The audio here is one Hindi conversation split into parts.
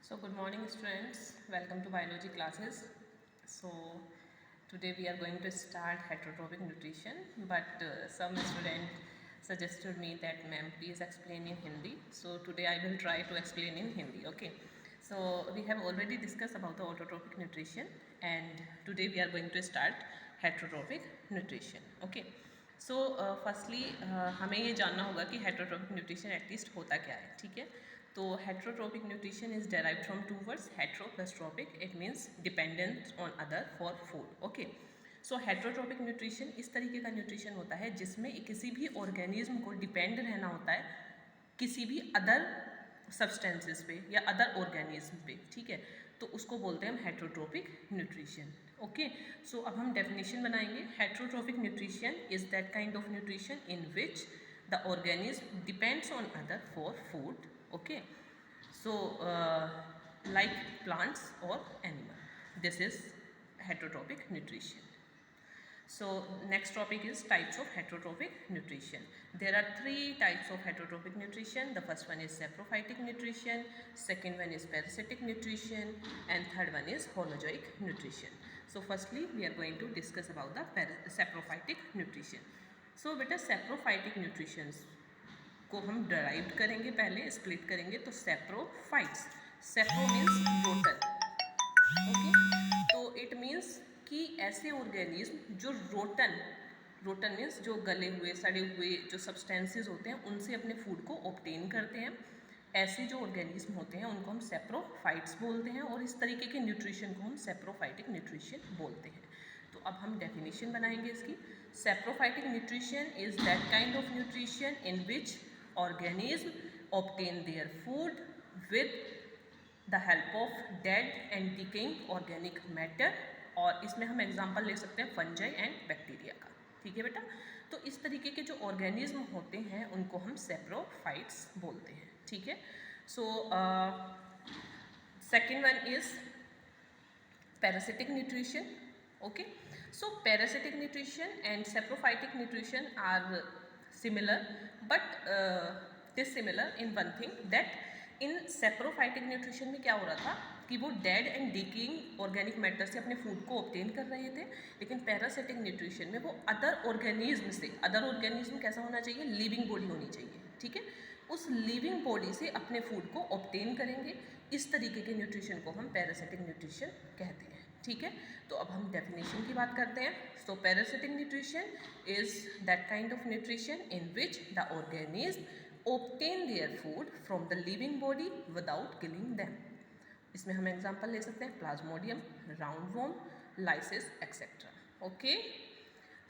So good morning students, welcome to biology classes. So today we are going to start heterotrophic nutrition, but some student suggested me that ma'am please explain in Hindi. So today I will try to explain in Hindi. Okay. So we have already discussed about the autotrophic nutrition and today we are going to start heterotrophic nutrition. Okay. So firstly हमें ये जानना होगा कि हेट्रोट्रोपिक न्यूट्रिशन एटलीस्ट होता क्या है. ठीक है, तो heterotrophic nutrition is derived from two words hetero plus trophic. It means dependent on other for food. Okay, so heterotrophic nutrition इस तरीके का न्यूट्रिशन होता है जिसमें किसी भी ऑर्गेनिज्म को डिपेंड रहना होता है किसी भी अदर सब्सटेंसेस पे या अदर ऑर्गेनिज्म पे. ठीक है, तो उसको बोलते हैं हम हेट्रोट्रोपिक न्यूट्रिशन. ओके, सो अब हम डेफिनेशन बनाएंगे. Heterotrophic nutrition is that kind of nutrition in which the organism depends on other for food. Okay, so like plants or animal, this is heterotrophic nutrition. So next topic is types of heterotrophic nutrition. There are three types of heterotrophic nutrition. The first one is saprophytic nutrition, second one is parasitic nutrition, and third one is holozoic nutrition. So firstly we are going to discuss about the saprophytic nutrition. So beta saprophytic nutrition को हम डराइव करेंगे, पहले स्प्लिट करेंगे. तो सेप्रोफाइट्स, सेप्रो मीन्स रोटन. ओके, तो इट मीन्स कि ऐसे ऑर्गेनिज्म जो रोटन मीन्स जो गले हुए सड़े हुए जो सब्सटेंसेस होते हैं उनसे अपने फूड को ऑब्टेन करते हैं. ऐसे जो ऑर्गेनिज्म होते हैं उनको हम सेप्रोफाइट्स बोलते हैं और इस तरीके के न्यूट्रिशन को हम सेप्रोफाइटिक न्यूट्रिशन बोलते हैं. तो अब हम डेफिनेशन बनाएंगे इसकी. Saprophytic nutrition is that kind of nutrition in which organism obtain their food with the help of dead and decaying organic matter. और इसमें हम एग्जांपल ले सकते हैं फंजाई एंड बैक्टीरिया का. ठीक है बेटा, तो इस तरीके के जो ऑर्गेनिज्म होते हैं उनको हम सेप्रोफाइट्स बोलते हैं. ठीक है, so second one is parasitic nutrition. Okay, so parasitic nutrition and saprophytic nutrition are similar but dissimilar in one thing that in saprophytic nutrition में क्या हो रहा था कि वो dead and decaying organic matter से अपने फूड को ऑब्टेन कर रहे थे. लेकिन पैरासिटिक न्यूट्रिशन में वो अदर ऑर्गेनिज्म से, अदर ऑर्गेनिज्म कैसा होना चाहिए, लिविंग बॉडी होनी चाहिए. ठीक है, उस लिविंग बॉडी से अपने फूड को ऑब्टेन करेंगे. इस तरीके के न्यूट्रिशन को हम पैरासिटिक न्यूट्रिशन कहते हैं. ठीक है, तो अब हम डेफिनेशन की बात करते हैं. So parasitic nutrition is that kind of nutrition in which the organism obtain their food from the living body without killing them. इसमें हम एग्जांपल ले सकते हैं plasmodium, roundworm, lice etcetera. Okay,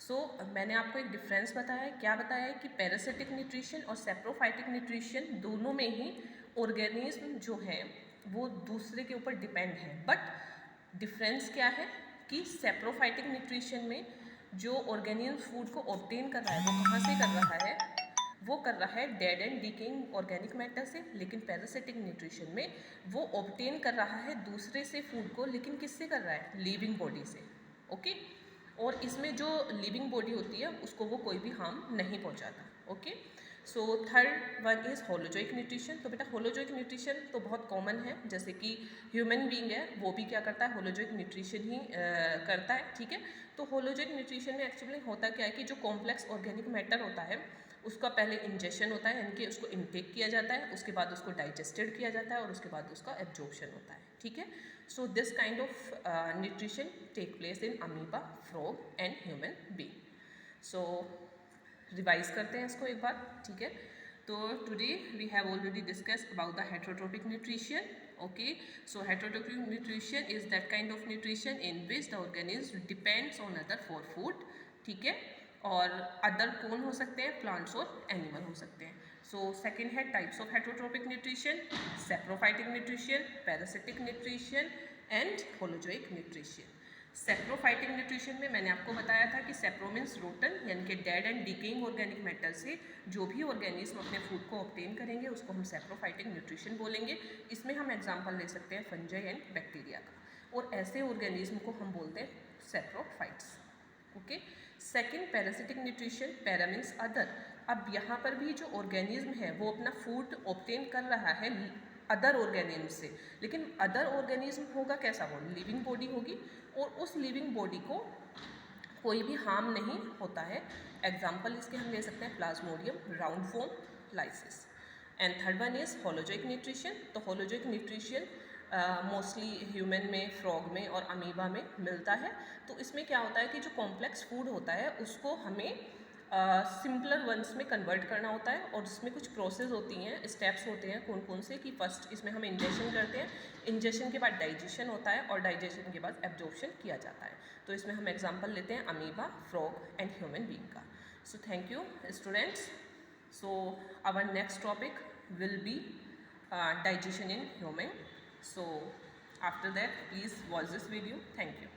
so मैंने आपको एक डिफरेंस बताया. क्या बताया है कि पैरासिटिक न्यूट्रिशन और सेप्रोफाइटिक न्यूट्रिशन दोनों में ही ऑर्गेनिज्म जो है वो दूसरे के ऊपर डिपेंड है. बट डिफरेंस क्या है कि सेप्रोफाइटिक न्यूट्रिशन में जो ऑर्गेनिज्म फूड को ऑब्टेन कर रहा है वो कहाँ से कर रहा है, वो कर रहा है dead and decaying organic matter से. लेकिन पैरासिटिक न्यूट्रिशन में वो ऑब्टेन कर रहा है दूसरे से फूड को, लेकिन किससे कर रहा है, लिविंग बॉडी से. ओके, और इसमें जो लिविंग बॉडी होती है उसको वो कोई भी हार्म नहीं पहुंचाता. Okay, so third one is holozoic nutrition. तो बेटा होलोजोइक न्यूट्रिशन तो बहुत कॉमन है, जैसे कि ह्यूमन बीइंग है वो भी क्या करता है, होलोजोइक न्यूट्रिशन ही करता है. ठीक है, तो होलोजोइक न्यूट्रिशन में एक्चुअली होता क्या है कि जो कॉम्प्लेक्स ऑर्गेनिक मैटर होता है उसका पहले इंजेक्शन होता है, यानी कि उसको इनटेक किया जाता है, उसके बाद उसको डाइजेस्टेड किया जाता है और उसके बाद उसका एब्जॉर्प्शन होता है. ठीक है, so this kind of nutrition take place in amoeba, frog and human being. So revise करते हैं इसको एक बार. ठीक है, तो today we have already discussed about the heterotrophic nutrition. Okay, so heterotrophic nutrition is that kind of nutrition in which the organism depends on other for food. ठीक है, और अदर कौन हो सकते हैं, प्लांट्स और एनिमल हो सकते हैं. सो सेकेंड है types of heterotrophic nutrition, saprophytic nutrition, parasitic nutrition and holozoic nutrition. Saprophytic nutrition में मैंने आपको बताया था कि सेप्रो मीन्स रोटन, यानी कि dead and decaying organic matter से जो भी ऑर्गेनिज्म अपने फूड को ऑब्टेन करेंगे उसको हम सेप्रोफाइटिक न्यूट्रिशन बोलेंगे. इसमें हम एग्जांपल ले सकते हैं फंजाई एंड बैक्टीरिया का, और ऐसे ऑर्गेनिज्म को हम बोलते हैं saprophytes. Okay, second parasitic nutrition, para means other. अब यहाँ पर भी जो ऑर्गेनिज्म है वो अपना फूड ऑब्टेन कर रहा है अदर ऑर्गेनिज्म से। लेकिन अदर ऑर्गेनिज्म होगा कैसा, वो लिविंग बॉडी होगी और उस लिविंग बॉडी को कोई भी हार्म नहीं होता है। एग्जाम्पल इसके हम ले सकते हैं Plasmodium, round form, lysis. And third one is holozoic nutrition. तो होलोजोइक न्यूट्रिशन मोस्टली ह्यूमन में, फ्रॉग में और अमीबा में मिलता है। तो इसमें क्या होता है कि जो कॉम्प्लेक्स फूड होता है उसको हमें सिंपलर वंस में कन्वर्ट करना होता है और इसमें कुछ प्रोसेस होती हैं, स्टेप्स होते हैं कौन कौन से, कि फर्स्ट इसमें हम इंजेक्शन करते हैं, इंजेक्शन के बाद डाइजेशन होता है और डाइजेशन के बाद एब्जॉर्प्शन किया जाता है। तो इसमें हम एग्जांपल लेते हैं amoeba, frog and human being का। So thank you students. So our next topic will be digestion in human. So after that please watch this video. Thank you.